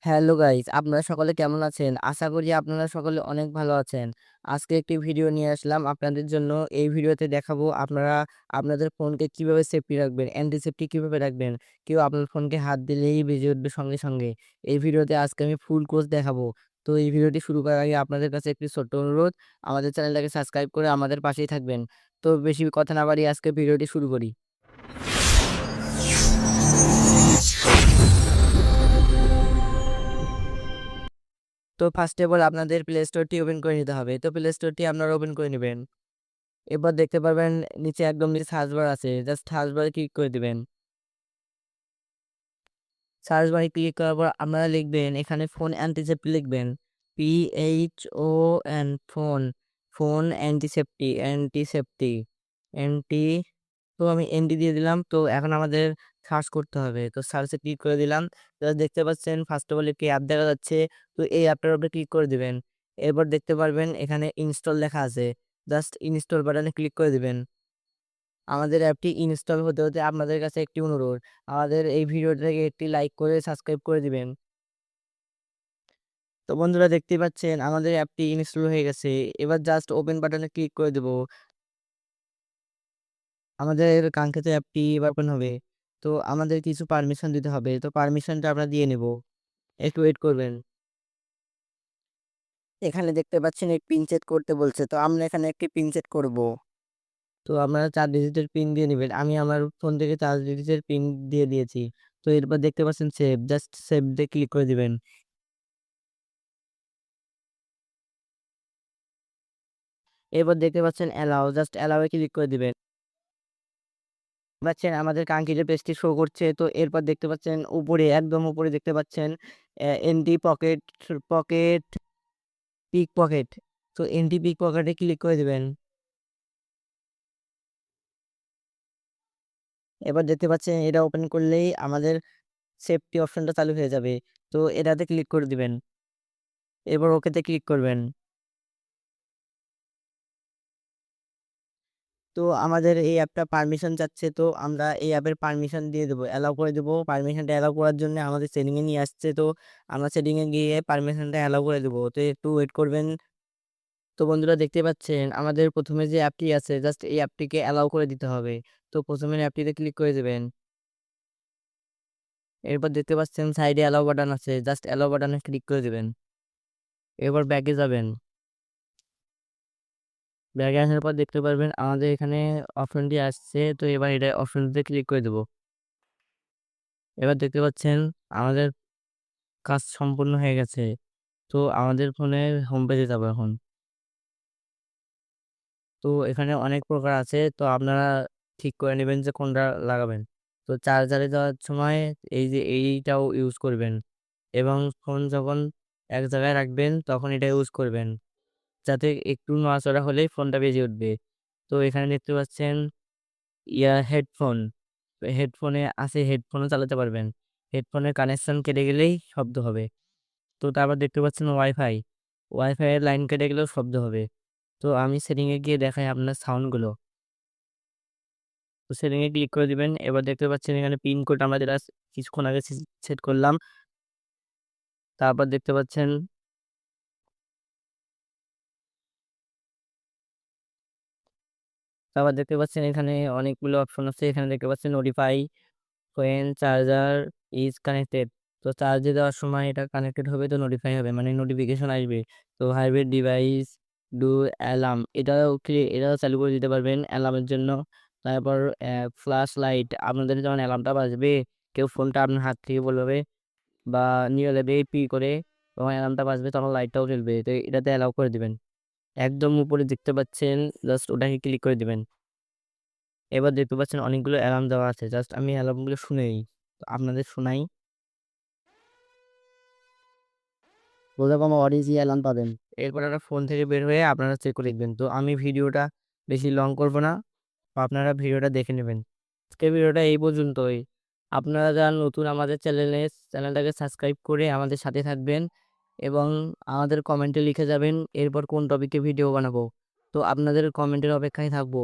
Hello guys, আপনারা সকলে কেমন আছেন? আশা করি আপনারা সকলে অনেক ভালো আছেন। আজকে একটি ভিডিও নিয়ে আসলাম আপনাদের জন্য। এই ভিডিওতে দেখাবো আপনারা আপনাদের ফোনকে কিভাবে সেফটি রাখবেন, অ্যান্টি সেফটি কিভাবে রাখবেন। কেউ আপনার ফোনকে হাত দিলেই বেজে উঠবে সঙ্গে সঙ্গে। এই ভিডিওতে আজকে আমি ফুল কোর্স দেখাবো। তো এই ভিডিওটি শুরু করার আগে আপনাদের কাছে একটি ছোট্ট অনুরোধ, আমাদের চ্যানেলটাকে সাবস্ক্রাইব করে আমাদের পাশেই থাকবেন। তো বেশি কথা না বাড়িয়ে আজকে ভিডিওটি শুরু করি। তো ফার্স্ট অফ অল আপনাদের প্লে স্টোরটি ওপেন করে নিতে হবে। তো প্লে স্টোরটি আপনারা ওপেন করে নেবেন। এরপর দেখতে পারবেন নিচে একদম নিচে সার্চ বার আছে, জাস্ট সার্চ বারে ক্লিক করে দিবেন। সার্চ বারে ক্লিক করার পর আপনারা লিখবেন এখানে ফোন অ্যান্টিসেপ্টি লিখবেন, PHON ফোন, ফোন অ্যান্টিসেপ্টি অ্যান্টিসেপ্টি অ্যান্টি। তো আমি এনটি দিয়ে দিলাম। তো এখন আমাদের সার্চ করতে হবে, তো সার্চে ক্লিক করে দিলাম। তো দেখতে পাচ্ছেন ফার্স্ট অফ অল একটি অ্যাপ দেখা যাচ্ছে। তো এই অ্যাপটার উপরে ক্লিক করে দিবেন। এরপর দেখতে পারবেন এখানে ইনস্টল লেখা আছে, জাস্ট ইনস্টল বাটনে ক্লিক করে দিবেন। আমাদের অ্যাপটি ইনস্টল হতে হতে আপনাদের কাছে একটি অনুরোধ, আমাদের এই ভিডিওটাকে একটি লাইক করে সাবস্ক্রাইব করে দিবেন। তো বন্ধুরা দেখতেই পাচ্ছেন আমাদের অ্যাপটি ইনস্টল হয়ে গেছে। এবার জাস্ট ওপেন বাটনে ক্লিক করে দেব। আমাদের কাঙ্ক্ষিত অ্যাপটি এবার ওপেন হবে। তো আমাদের কিছু পারমিশন দিতে হবে, তো পারমিশনটা আমরা দিয়ে নেব। একটু ওয়েট করবেন। এখানে দেখতে পাচ্ছেন এক পিন সেট করতে বলছে, তো আমরা এখানে একটি পিন সেট করব। তো আপনারা 4 ডিজিটের পিন দিয়ে নেবেন। আমি আমার ফোন থেকে 4 ডিজিটের পিন দিয়ে দিয়েছি। তো এরপর দেখতে পাচ্ছেন সেভ, জাস্ট সেভ দিয়ে ক্লিক করে দিবেন। এরপর দেখতে পাচ্ছেন অ্যালাও, জাস্ট অ্যালাও এ ক্লিক করে দিবেন। পাচ্ছেন আমাদের কাঙ্ক্ষিত পেজটি শো করছে। তো এরপর দেখতে পাচ্ছেন উপরে, একদম উপরে দেখতে পাচ্ছেন N T pocket, pocket pick pocket. তো এনটি পিক পকেটে ক্লিক করে দিবেন। এবার দেখতে পাচ্ছেন এটা ওপেন করলেই আমাদের সেফটি অপশনটা চালু হয়ে যাবে। তো এটাতে ক্লিক করে দিবেন। এবার ওকেতে ক্লিক করবেন। তো আমাদের এই অ্যাপটা পারমিশন চাচ্ছে, তো আমরা এই অ্যাপের পারমিশন দিয়ে দেবো, অ্যালাউ করে দেবো। পারমিশনটা অ্যালাউ করার জন্য আমাদের সেটিংয়ে নিয়ে আসছে, তো আমরা সেটিংয়ে গিয়ে পারমিশনটা অ্যালাউ করে দেবো। তো একটু ওয়েট করবেন। তো বন্ধুরা দেখতে পাচ্ছেন আমাদের প্রথমে যে অ্যাপটি আছে, জাস্ট এই অ্যাপটিকে অ্যালাউ করে দিতে হবে। তো প্রথমে অ্যাপটিতে ক্লিক করে দেবেন। এরপর দেখতে পাচ্ছেন সাইডে অ্যালাউ বাটন আছে, জাস্ট অ্যালাউ বাটনে ক্লিক করে দেবেন। এরপর ব্যাকে যাবেন। ব্যাগে আসার পর দেখতে পারবেন আমাদের এখানে অপশনটি আসছে, তো এবার এটা অপশনটিতে ক্লিক করে দেবো। এবার দেখতে পাচ্ছেন আমাদের কাজ সম্পূর্ণ হয়ে গেছে। তো আমাদের ফোনের হোম পেজে যাবো এখন। তো এখানে অনেক প্রকার আছে, তো আপনারা ঠিক করে নেবেন যে কোনটা লাগাবেন। তো চার্জারে দেওয়ার সময় এই যে এইটাও ইউজ করবেন, এবং ফোন যখন এক জায়গায় রাখবেন তখন এটা ইউজ করবেন, যাতে একটু নড়াচড়া হলেই ফোনটা বেজে উঠবে। তো এখানে দেখতে পাচ্ছেন হেডফোন, হেডফোনে আছে, হেডফোনও চালাতে পারবেন। হেডফোনের কানেকশন কেটে গেলেই শব্দ হবে। তো তারপর দেখতে পাচ্ছেন ওয়াইফাই, ওয়াইফাই এর লাইন কেটে গেলেও শব্দ হবে। তো আমি সেটিংয়ে গিয়ে দেখাই আপনার সাউন্ডগুলো। তো সেটিংয়ে ক্লিক করে দিবেন। এবার দেখতে পাচ্ছেন এখানে পিন কোড আমরা যেটা কিছুক্ষণ আগে সেট করলাম। তারপর দেখতে পাচ্ছেন এখানে অনেকগুলো অপশন আছে। এখানে দেখতে পাচ্ছেন notify when charger is connected. তো চার্জে দেওয়ার সময় এটা কানেক্টেড হবে, তো নোটিফাই হবে, মানে নোটিফিকেশন আসবে। তো হাইব্রিড ডিভাইস ডু অ্যালার্ম, এটাও চালু করে দিতে পারবেন অ্যালার্মের জন্য। তারপর ফ্ল্যাশ লাইট, আপনাদের যখন অ্যালার্মটা বাজবে, কেউ ফোনটা আপনার হাত থেকে বলবে বা নিয়ে যাবে পি করে, তখন অ্যালার্মটা বাজবে, তখন লাইটটাও জ্বলবে। তো এটাতে অ্যালাউ করে দিবেন। একদম উপরে দেখতে পাচ্ছেন, জাস্ট ওটাকে ক্লিক করে দিবেন। এবার দেখতে পাচ্ছেন অনেকগুলো অ্যালার্ম দেওয়া আছে, জাস্ট আমি অ্যালার্মগুলো শুনেই আপনাদের শোনাই। বোঝাকম অডিজি অ্যালার্ম পাবেন। এরপর একটা ফোন থেকে বের হয়ে আপনারা চেক করে দেখবেন। তো আমি ভিডিওটা বেশি লং করব না, তো আপনারা ভিডিওটা দেখে নেবেন। আজকের ভিডিওটা এই পর্যন্তই। আপনারা যারা নতুন আমাদের চ্যানেলটাকে সাবস্ক্রাইব করে আমাদের সাথে থাকবেন, এবং আমাদের কমেন্টে লিখে যাবেন এরপর কোন টপিকে ভিডিও বানাবো। তো আপনাদের কমেন্টের অপেক্ষায় থাকবো।